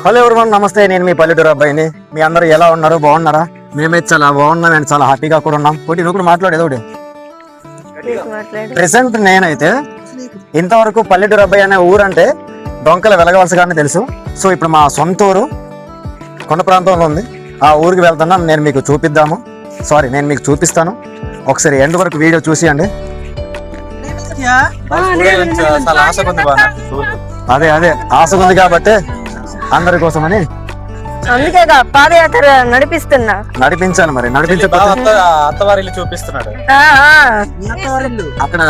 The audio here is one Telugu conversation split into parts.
హలో ఎవరివన్, నమస్తే. నేను మీ పల్లెటూరు అబ్బాయిని. మీ అందరూ ఎలా ఉన్నారు? బాగున్నారా? మేమైతే చాలా బాగున్నాం అండ్ చాలా హ్యాపీగా కూడా ఉన్నాం. పోటీ నువ్వు కూడా మాట్లాడేది ఒకటి. ప్రెసెంట్ నేనైతే ఇంతవరకు పల్లెటూరు అబ్బాయి అనే ఊరంటే డొంకల వెలగవలసగానే తెలుసు. సో ఇప్పుడు మా సొంత ఊరు కొండ ప్రాంతంలో ఉంది. ఆ ఊరికి వెళ్తున్నాం. నేను మీకు చూపిస్తాను. ఒకసారి ఎండ్ వరకు వీడియో చూసియండి. అదే ఆశ ఉంది కాబట్టి అందరి కోసమని అందుకే పాదయాత్ర నడిపించాలి. మరి అత్తవారి ఇల్లు చూపిస్తున్నాడు. అక్కడ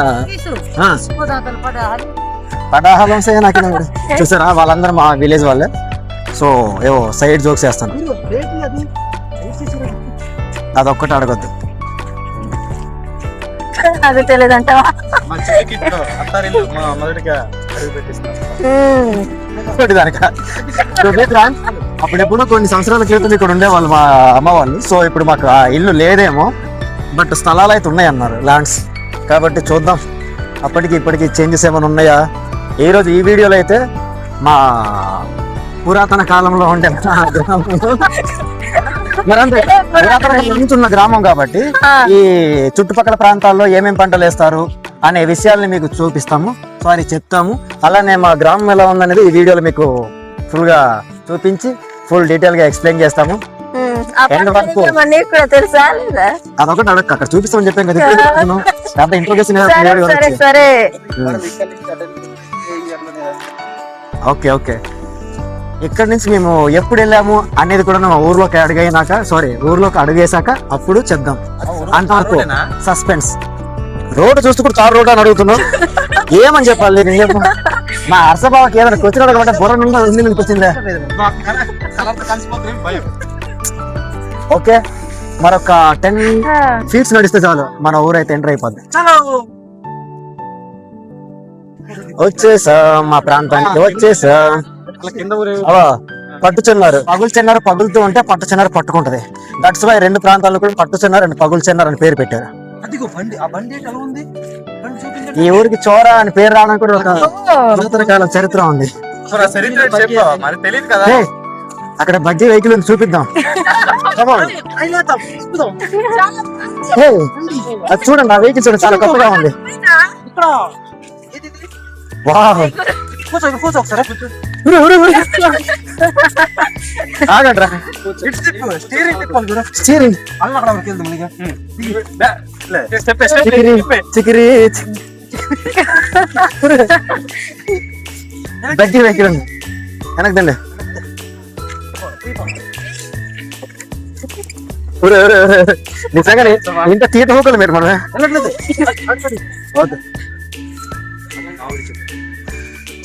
పడాహలం చూసారా, వాళ్ళందరూ మా విలేజ్ వాళ్ళే. సో ఏవో సైడ్ జోక్స్ వేస్తాను, అదొక్కటి అడగద్దు. అది తెలియదంటావా? అప్పుడెప్పుడు కొన్ని సంవత్సరాల క్రితం ఇక్కడ ఉండేవాళ్ళు మా అమ్మ వాళ్ళు. సో ఇప్పుడు మాకు ఆ ఇల్లు లేదేమో, బట్ స్థలాలు అయితే ఉన్నాయన్నారు, ల్యాండ్స్. కాబట్టి చూద్దాం అప్పటికి ఇప్పటికి చేంజెస్ ఏమైనా ఉన్నాయా. ఈరోజు ఈ వీడియోలో అయితే మా పురాతన కాలంలో ఉండే ఉన్న గ్రామం కాబట్టి ఈ చుట్టుపక్కల ప్రాంతాల్లో ఏమేమి పంటలు వేస్తారు అనే విషయాల్ని మీకు చూపిస్తాము. సో అది చెప్తాము. అలానే మా గ్రామం ఎలా ఉందనేది ఈ వీడియోలో మీకు ఫుల్ గా చూపించి ఫుల్ డీటెయిల్ గా ఎక్స్ప్లెయిన్ చేస్తాము. అదొకటి అడగ అక్కడ చూపిస్తామని చెప్పాం కదా. Interrogation okay. ఇక్కడ నుంచి మేము ఎప్పుడు వెళ్ళాము అనేది కూడా మా ఊర్లోకి అడుగేసాక అప్పుడు చెప్దాం. అంతవరకు సస్పెన్స్. రోడ్డు చూస్తూ కూడా తారు రోడ్డు అని అడుగుతున్నాం. ఏమని చెప్పాలి? మా హర్షబాబుకి ఏదైనా క్వశ్చన్ అడగమంటే బుర్ర నుండి మీకు వచ్చిందా? ఓకే, మరొక 10 feet నడిస్తే చాలు మన ఊరైతే ఎంటర్ అయిపోద్ది. వచ్చేసా మా ప్రాంతానికి వచ్చేసా. పట్టు చెన్నారు, పగులు చెన్నారు. పగులుతూ ఉంటే పట్టు చెన్నారు పట్టుకుంటది. దట్స్ వై రెండు ప్రాంతాల్లో కూడా పట్టు చెన్నారు అండ్ పగులు చెన్నారు అని పేరు పెట్టారు. ఈ ఊరికి చోరా అని పేరు రావడానికి కూడా ఒక నూతన కాలం చరిత్ర ఉంది. అక్కడ బజ్జీ వెహికల్ చూపిద్దాం. అది చూడండి, ఆ వెహికల్ చూడండి, చాలా గొప్పగా ఉంది. ఆగండ్రా, స్టీరింగ్ చికిరి బజ్జీ వెహికల్ ఉంది. వెనకదండి. నిజంగానే ఇంత తీట హోకలు మీరు మనం.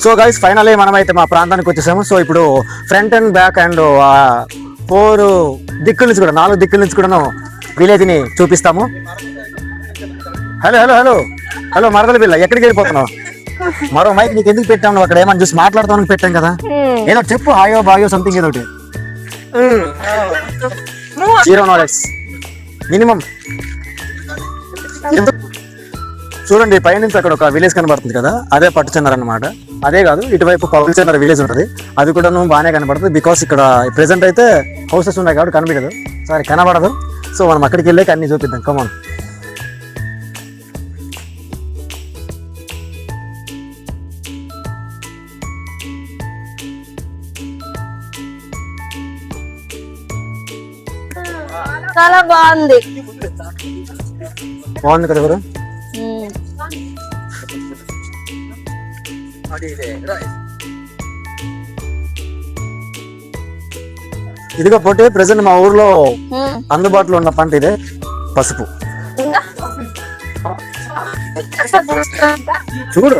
సో గైస్, ఫైనల్లీ మనం అయితే మా ప్రాంతానికి వచ్చేసాము. సో ఇప్పుడు ఫ్రంట్ అండ్ బ్యాక్ అండ్ 4 దిక్కుల నుంచి కూడా 4 దిక్కుల నుంచి కూడా విలేజ్ ని చూపిస్తాము. హలో మరదల పిల్ల, ఎక్కడికి వెళ్ళిపోతున్నావు? మరో మైక్ నీకు ఎందుకు పెట్టాము? అక్కడ ఏమని చూసి మాట్లాడతామని పెట్టాం కదా. ఏదో చెప్పు, హాయో బాయో సంథింగ్ ఏదో ఒకటి. 0 knowledge మినిమం. చూడండి, పైనుంచి అక్కడ ఒక విలేజ్ కనబడుతుంది కదా, అదే పట్టు చెన్నారు అనమాట. అదే కాదు, ఇటువైపు పగులు చెన్నారు విలేజ్ ఉంటుంది. అది కూడా బాగానే కనబడుతుంది. బికాస్ ఇక్కడ ప్రెసెంట్ అయితే హౌసెస్ ఉన్నాయి కాబట్టి కనబడదు. సో మనం అక్కడికి వెళ్ళాక అన్ని చూపిద్దాం. కమాన్. చాలా బాగుంది కదా ఎవరు? ఇదిగో పోటీ ప్రెసెంట్ మా ఊర్లో అందుబాటులో ఉన్న పంట ఇదే, పసుపు. చూడు,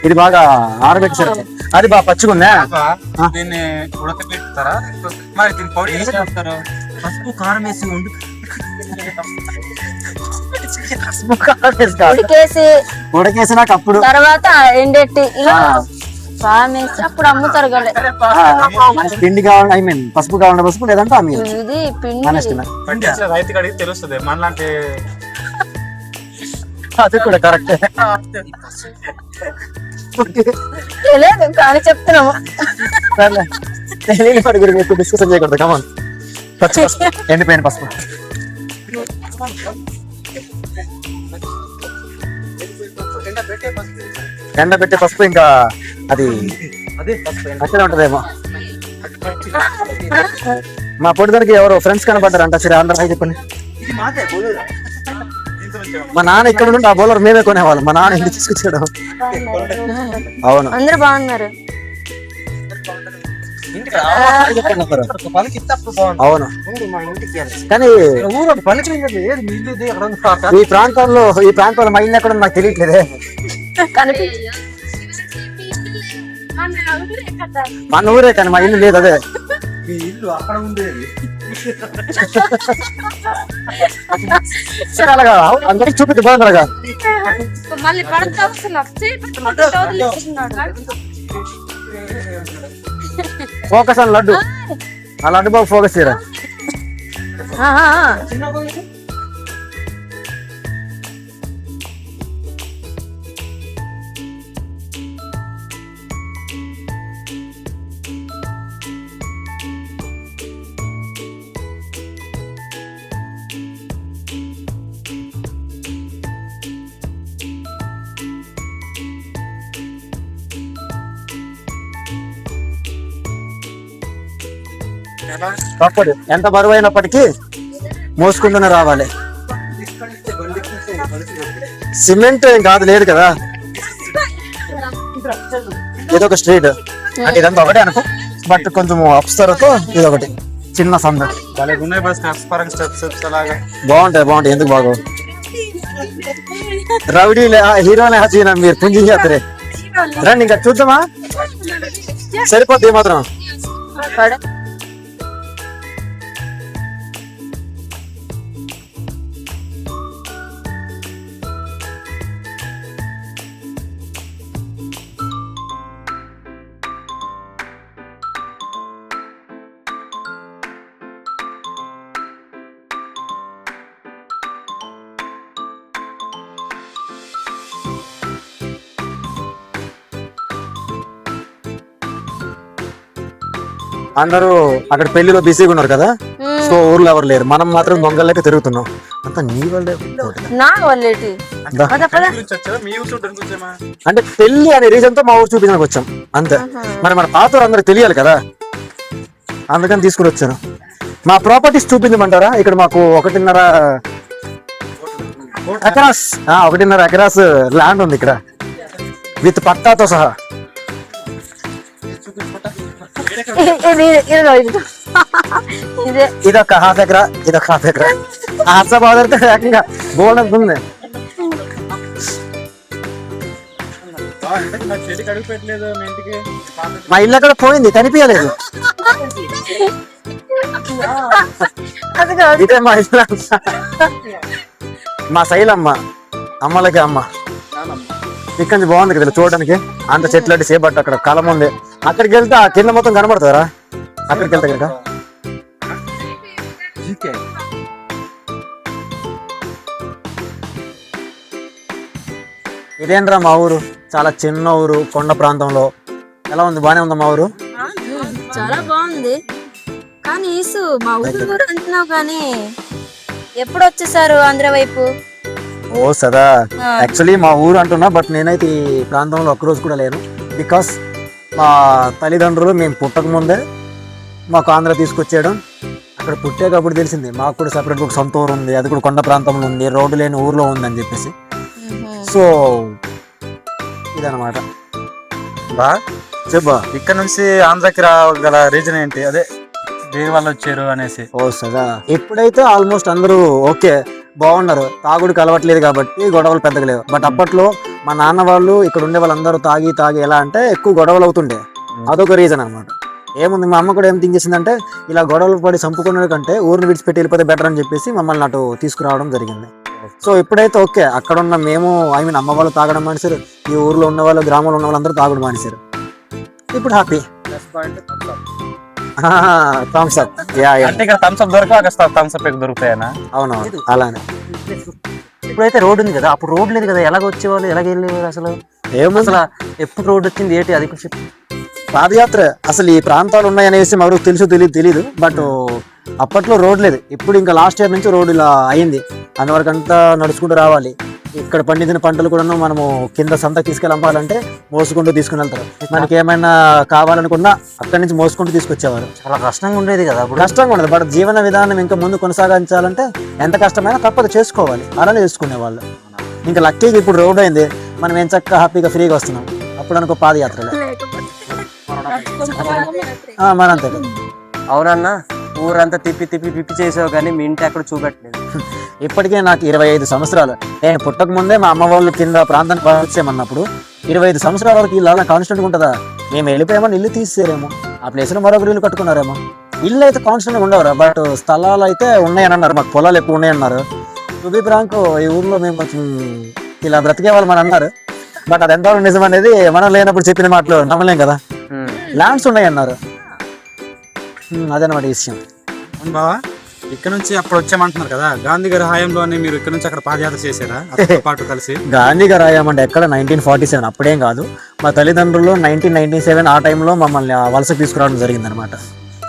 ఇది బాగా ఆరబెట్టారు. అది బాగా పచ్చిగుందా? దీన్ని ఉడకబెట్టుతారా? మరి దీన్ని పౌడర్ ఏం చేస్తారు? పసుపు కారం వేసి ఉడకేసినాక అప్పుడు తర్వాత ఎండెట్టి ఇలా వేసి అప్పుడు అమ్ముతారు కదా. పిండి కావాలి, ఐ మీన్ పసుపు కావాలంటే పసుపు, లేదంటే ఇది పిండి రైతు కడిగి తెలుస్తుంది. మనలాంటి అది కూడా కరెక్టే. తెలియదు కానీ చెప్తున్నాము. తెలియని వాడి గురించి ఎక్కువ డిస్కషన్ చేయకూడదు. కమాన్, పచ్చి పసుపు, ఎండిపోయిన పసుపు. ఎండ పెట్టే పసుపు ఇంకా అది అక్కడే ఉంటదేమో. మా పొడిదానికి ఎవరో ఫ్రెండ్స్ కనపడ్డారంట. సరే ఆంధ్ర హాయ్ చెప్పండి. మా నాన్న ఇక్కడ నుండి ఆ బౌలర్ మేమే కొనేవాళ్ళం. మా నాన్న ఇంటికి తీసుకొచ్చాడు. అవును, అందరూ బాగున్నారు. అవును. కానీ ఈ ప్రాంతంలో మా ఇల్లు ఎక్కడ నాకు తెలియట్లేదే. మన ఊరే కానీ మా ఇల్లు లేదు. అదే సరే అలాగా అందరికి చూపిద్దు బాగుందరగా. ఫోకస్ అని లడ్డు, ఆ లడ్డు బాబు ఫోకస్ చేయరా. తప్పదు, ఎంత బరువు అయినప్పటికీ మోసుకుంటూనే రావాలి. సిమెంట్ ఏం కాదు, లేదు కదా. ఇదొక స్ట్రీట్ అంటే ఇదంతా ఒకటే అనుకో, బట్ కొంచెం అప్స్తరతో ఇదొకటి చిన్న సంద. బాగుంటాయి. ఎందుకు బాగో రౌడీ హీరోనే హసీనా మీరు పుంజి చేస్తారే. రండి ఇంకా చూద్దామా, సరిపోద్ది మాత్రం. అందరూ అక్కడ పెళ్లిలో బిజీగా ఉన్నారు కదా, సో ఊర్లో ఎవరు లేరు. మనం మాత్రం దొంగలకి తిరుగుతున్నాం. అంతా నీ వాళ్ళే. అంటే పెళ్లి అనే రీజన్ తో మా ఊరు చూపించడానికి వచ్చాం అంతే. మరి మన పాత అందరికి తెలియాలి కదా, అందుకని తీసుకుని వచ్చాను. మా ప్రాపర్టీస్ చూపించమంటారా? ఇక్కడ మాకు 1.5 ఎకరాస్ ల్యాండ్ ఉంది ఇక్కడ, విత్ పట్టాతో సహా. ఇదొక 1/2 ఎకరా, ఇదొక 1/2 ఎకరా. ఆసబాదరితో ఏకంగా బోల్డ్ ఉంది. మా ఇల్లు అక్కడ పోయింది, కనిపించలేదు. ఇదే మా ఇల్లు. మా శైలమ్మ, అమ్మలకి అమ్మ. ఇక్కడ నుంచి బాగుంది కదా చూడడానికి. అంత చెట్లు చేపట్టు, అక్కడ కలం ఉంది. అక్కడికి వెళ్తే ఆ కింద మొత్తం కనబడతారా? అక్కడికి వెళ్తే కనుక ఇదేంట్రా మా ఊరు, చాలా చిన్న ఊరు, కొండ ప్రాంతంలో. ఎలా ఉంది? బానే ఉందా మా ఊరు? చాలా బాగుంది. కానీ ఈసు మా ఊరు అంటున్నావు కానీ ఎప్పుడు వచ్చేసారు ఆంధ్ర వైపు? ఓ సదా, యాక్చువల్లీ మా ఊరు అంటున్నా, బట్ నేనైతే ఈ ప్రాంతంలో ఒక్కరోజు కూడా లేను. బికాస్ మా తల్లిదండ్రులు మేము పుట్టక ముందే మాకు ఆంధ్ర తీసుకొచ్చేయడం. అక్కడ పుట్టేటప్పుడు తెలిసింది మాకు కూడా సపరేట్ ఒక సొంత ఊరు ఉంది, అది కూడా కొండ ప్రాంతంలో ఉంది, రోడ్డు లేని ఊర్లో ఉంది అని చెప్పేసి. సో ఇదన్నమాట. బా చెప్పా, ఇక్కడ నుంచి ఆంధ్రాకి రాగల రీజన్ ఏంటి? అదే దేని వల్ల వచ్చారు అనేసి. ఓ సదా, ఇప్పుడైతే ఆల్మోస్ట్ అందరూ ఓకే బాగున్నారు. తాగుడికి అలవట్లేదు కాబట్టి గొడవలు పెద్దగా లేవు. బట్ అప్పట్లో మా నాన్న వాళ్ళు ఇక్కడ ఉండే వాళ్ళందరూ తాగి ఎలా అంటే ఎక్కువ గొడవలు అవుతుండే. అదొక రీజన్ అనమాట. ఏముంది, మా అమ్మ కూడా ఏం థింక్ చేసిందంటే ఇలా గొడవలు పడి చంపుకునే కంటే ఊరిని విడిచిపెట్టి వెళ్ళిపోతే బెటర్ అని చెప్పేసి మమ్మల్ని అటు తీసుకురావడం జరిగింది. సో ఇప్పుడైతే ఓకే, అక్కడ ఉన్న మేము అమ్మ వాళ్ళు తాగడం మానేశారు, ఈ ఊర్లో ఉన్న వాళ్ళు గ్రామంలో ఉన్న వాళ్ళందరూ తాగడం మానేశారు. ఇప్పుడు హ్యాపీ. Thums up. అంటే ఇక్కడ థమ్స్ అప్ దొరక థమ్స్ అప్ దొరుకుతాయనా? అవునవును, అలానే. ఇప్పుడైతే రోడ్ ఉంది కదా, అప్పుడు రోడ్ లేదు కదా, ఎలాగ వచ్చేవాళ్ళు, ఎలాగ వెళ్ళేవారు అసలు? ఏముంది అసలు ఎప్పుడు రోడ్ వచ్చింది ఏంటి అది కూడా చెప్పు. పాదయాత్ర అసలు ఈ ప్రాంతాలు ఉన్నాయనేసి ఎవరికి తెలుసు తెలియదు బట్ అప్పట్లో రోడ్ లేదు. ఇప్పుడు ఇంకా లాస్ట్ ఇయర్ నుంచి రోడ్ ఇలా అయింది. అందువరకు అంతా నడుచుకుంటూ రావాలి. ఇక్కడ పండించిన పంటలు కూడా మనము కింద సంతకు తీసుకెళ్ళి అమ్మాలంటే మోసుకుంటూ తీసుకుని వెళ్తారు. మనకి ఏమైనా కావాలనుకున్నా అక్కడి నుంచి మోసుకుంటూ తీసుకొచ్చేవారు. చాలా కష్టంగా ఉండేది కదా అప్పుడు. కష్టంగా ఉండదు బట్ జీవన విధానం ఇంకా ముందు కొనసాగించాలంటే ఎంత కష్టమైనా తప్పదు చేసుకోవాలి. అలానే చేసుకునేవాళ్ళు. ఇంకా లక్కీగా ఇప్పుడు రోడ్ అయింది. మనం ఏం చక్కగా హ్యాపీగా ఫ్రీగా వస్తున్నాం. అప్పుడు అనుకో పాదయాత్రలు మనంతే కదా. అవునన్నా ఊరంతా తిప్పి చేసావు కానీ మీ ఇంటి అక్కడ చూపెట్టలేదు. ఇప్పటికే నాకు 25 సంవత్సరాలు. నేను పుట్టక ముందే మా అమ్మ వాళ్ళు కింద ప్రాంతానికి వచ్చేయమన్నప్పుడు 25 సంవత్సరాల వరకు ఇల్లు అలా కాన్స్టెంట్గా ఉంటుందా? మేము వెళ్ళిపోయామని ఇల్లు తీసేరేమో, ఆ ప్లేస్లో మరొకరు ఇల్లు కట్టుకున్నారేమో. ఇల్లు అయితే కాన్స్టెంట్గా ఉండవరా బట్ స్థలాలు అయితే ఉన్నాయని అన్నారు. మాకు పొలాలు ఎక్కువ ఉన్నాయన్నారు. టు బి ఫ్రాంక్ ఈ ఊర్లో మేము కొంచెం ఇలా బ్రతికే వాళ్ళు మనం అన్నారు. బట్ అది ఎంతవరకు నిజం అనేది మనం లేనప్పుడు చెప్పిన మాటలు నమ్మలేం కదా. ల్యాండ్స్ ఉన్నాయి అన్నారు. అదనమాట విషయం. అవును బావా, ఇక్కడ నుంచి అప్పుడు వచ్చామంటున్నారు కదా, గాంధీ గారి హయాంలోనే మీరు ఇక్కడ నుంచి అక్కడ పాదయాత్ర చేశారా అతనితో పాటు కలిసి? గాంధీ గారు రాయమంటే ఎక్కడ 1947 అప్పుడేం కాదు. మా తల్లిదండ్రులు 1997 ఆ టైంలో మమ్మల్ని వలసకు తీసుకురావడం జరిగింది అనమాట.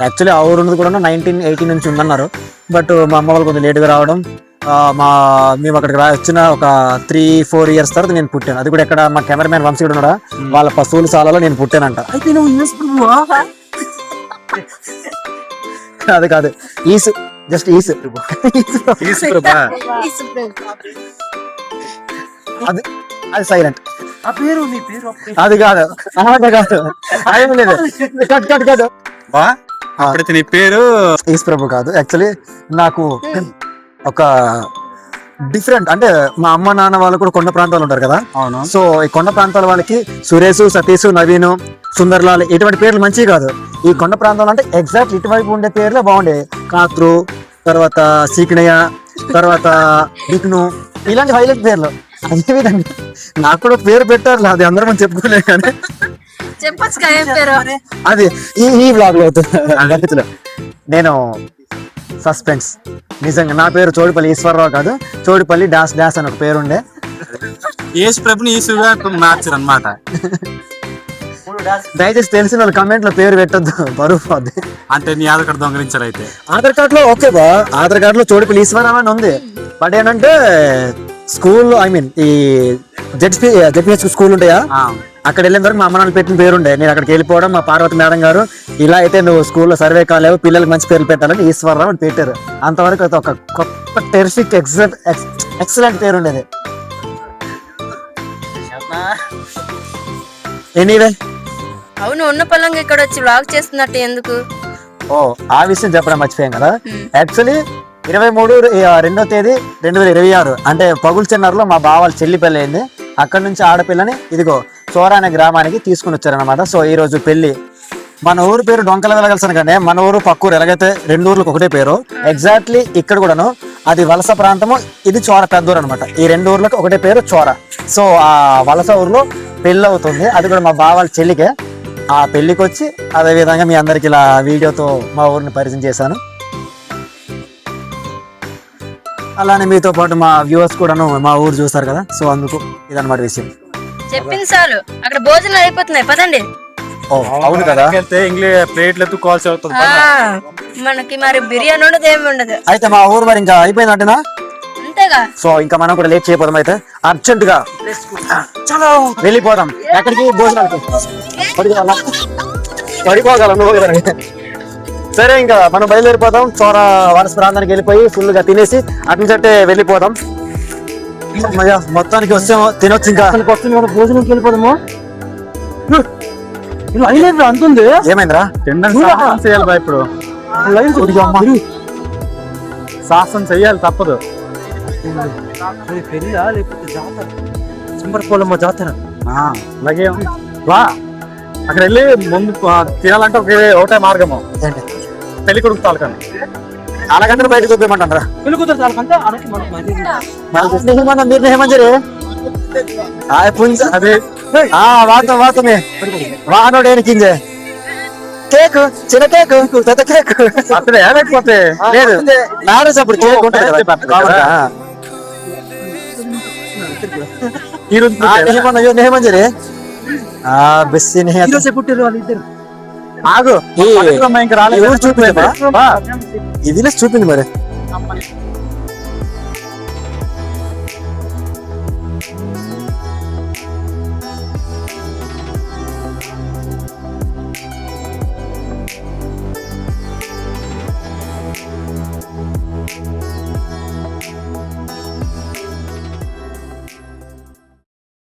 యాక్చువల్లీ ఆ ఊరు ఉన్నది కూడా 1980 నుంచి ఉందన్నారు. బట్ మా అమ్మ వాళ్ళు కొంచెం లేటుగా రావడం, మేము అక్కడికి వచ్చిన ఒక 3-4 ఇయర్స్ తర్వాత నేను పుట్టాను. అది కూడా ఎక్కడ మా కెమెరామ్యాన్ వంశీయుడు ఉన్నాడా వాళ్ళ పశువుల సాలలో నేను పుట్టానంట. అయితే నువ్వు అది కాదు, ఈసు జస్ట్ ఈసు. అది అది సైలెంట్. ఆ పేరు నీ పేరు అది కాదు, కాదు అదేం లేదు. కాదు బా అప్పుడైతే నీ పేరు ఈస్ ప్రభు కాదు. యాక్చువల్లీ నాకు ఒక డిఫరెంట్ అంటే మా అమ్మ నాన్న వాళ్ళు కూడా కొండ ప్రాంతాలు ఉంటారు కదా. అవును. సో ఈ కొండ ప్రాంతాల వాళ్ళకి సురేష్, సతీష్, నవీన్, సుందర్లాల్ ఇటువంటి పేర్లు మంచివి కాదు. ఈ కొండ ప్రాంతాలు అంటే ఎగ్జాక్ట్ ఇటువైపు ఉండే పేర్లే బాగుండే. కాత్రు, తర్వాత సీకణయ్య, తర్వాత విష్ణు, ఇలాంటి హైలైట్ పేర్లు. అదేవిధంగా నాకు కూడా పేరు పెట్టారు, అది అందరూ మనం చెప్పుకోలేదు కానీ అది ఈ బ్లాగ్ లో అవుతుంది. నేను సస్పెన్స్. నిజంగా నా పేరు చోడిపల్లి ఈశ్వరరావు కాదు, చోడిపల్లి డాస్ డాస్ అని ఒక పేరు ఉండే. యేసు ప్రభుని ఈసుగా మార్చారు అనమాట. దయచేసి తెలిసిన వాళ్ళు కమెంట్ లో పేరు పెట్టద్దు, బరువు పోద్ది. అంటే నీ ఆధార్ కార్డు దొంగలించారు అయితే? ఆధార్ కార్డు లో ఓకే బా, ఆధార్ కార్డు లో చోడిపల్లి ఈశ్వరరావు అని ఉంది. బట్ ఏంటంటే స్కూల్ ఐ మీన్ ఈ జెడ్పిహెచ్ స్కూల్ ఉంటాయా, అక్కడ వెళ్ళిన వరకు మా అమ్మ నాన్న పెట్టిన పేరుండే. నేను అక్కడికి వెళ్ళిపోవడం మా పార్వతి మేడం గారు ఇలా అయితే నువ్వు స్కూల్లో సర్వే కాలేవు, పిల్లలకు మంచి పేర్లు పెట్టాలని ఈశ్వరరావు అని పెట్టారు. అంతవరకు అయితే ఒక కొత్త టెరిఫిక్ ఎక్సలెంట్ పేరు ఉండేది. ఎనీవే అవును, ఉన్న పొలంగా ఇక్కడ వచ్చి వ్లాగ్ చేస్తున్నట్టు ఎందుకు? ఓ ఆ విషయం చెప్పడం మర్చిపోయాం కదా. యాక్చువల్లీ 23/2/2026 అంటే పగులు చెన్నారులో మా బావాళ్ళ చెల్లి పెళ్ళి అయింది. అక్కడ నుంచి ఆడపిల్లని ఇదిగో చోరా అనే గ్రామానికి తీసుకుని వచ్చారనమాట. సో ఈ రోజు పెళ్లి. మన ఊరు పేరు డొంకల వెళ్ళగలసాను కానీ మన ఊరు పక్కూరు ఎలాగైతే 2 ఊర్లకు ఒకటే పేరు, ఎగ్జాక్ట్లీ ఇక్కడ కూడాను అది వలస ప్రాంతము, ఇది చోర పెద్దూరు అనమాట. ఈ 2 ఊర్లకు ఒకటే పేరు చోర. సో ఆ వలస ఊర్లో పెళ్ళి అవుతుంది. అది కూడా మా బావాళ్ళ చెల్లికే. ఆ పెళ్లికి వచ్చి అదే విధంగా మీ అందరికి ఇలా వీడియోతో మా ఊరిని పరిచయం చేశాను. అలానే మీతో పాటు మా వ్యూవర్స్ కూడాను మా ఊరు చూస్తారు కదా. సో అందుకు ఇదన్నమాట విషయం. చెప్పింది చాలు, అక్కడ భోజనాలు అయిపోతున్నాయి, పదండి. ఓ అవును కదా, ఇంగ్లీష్ ప్లేట్లు ఎత్తుకోవాల్సి అవుతుంది. మనకి మరి బిర్యానీ ఉండదు, ఏమి ఉండదు. అయితే మా ఊరు మరి ఇంకా అయిపోయిందంటేనా? అంతేగా. సో ఇంకా మనం కూడా లేట్ చేయపోదాం. అయితే అర్జెంట్ గా చలో వెళ్ళిపోదాం. ఎక్కడికి? భోజనాలకి. పడిపోగలం. సరే ఇంకా మనం బయలుదేరిపోదాం. చోర వలస ప్రాంతానికి వెళ్ళిపోయి ఫుల్ గా తినేసి అటు నుంచి అంటే వెళ్ళిపోదాం. మొత్తానికి వచ్చాము, తినొచ్చు. ఇంకా భోజనంకి వెళ్ళిపోదాము. అంతుంది ఏమైందిరా? చేయాలి బా, ఇప్పుడు శాసనం చెయ్యాలి, తప్పదు. పెళ్ళా లేకపోతే జాతర? చింబరపోలమ్మ జాతర. అలాగే వా, అక్కడ వెళ్ళి ముందు తినాలంటే ఒకటే మార్గము, పెళ్లి కొడుకు తాలూకాని. అలాగంటే బయటకు చూపించమంటారా? పెళ్లి కూతురు తాలూకంటే అదే వాస్తవమే. వాహనోడు ఏనికిందే కేక్, చిన్న కేక్, పెద్ద కేక్ అసలు లేకపోతే లేదు. మ్యారేజ్ అప్పుడు కేక్ ఉంటుంది కదా. హీరో నేమంజరి బెస్సి పుట్టిరు వాళ్ళు ఇద్దరు. ఆగు ఈ- ఇంకా రాలేదు. ఈ ఊరు చూపించమా? బా. ఇది చూపింది మరి.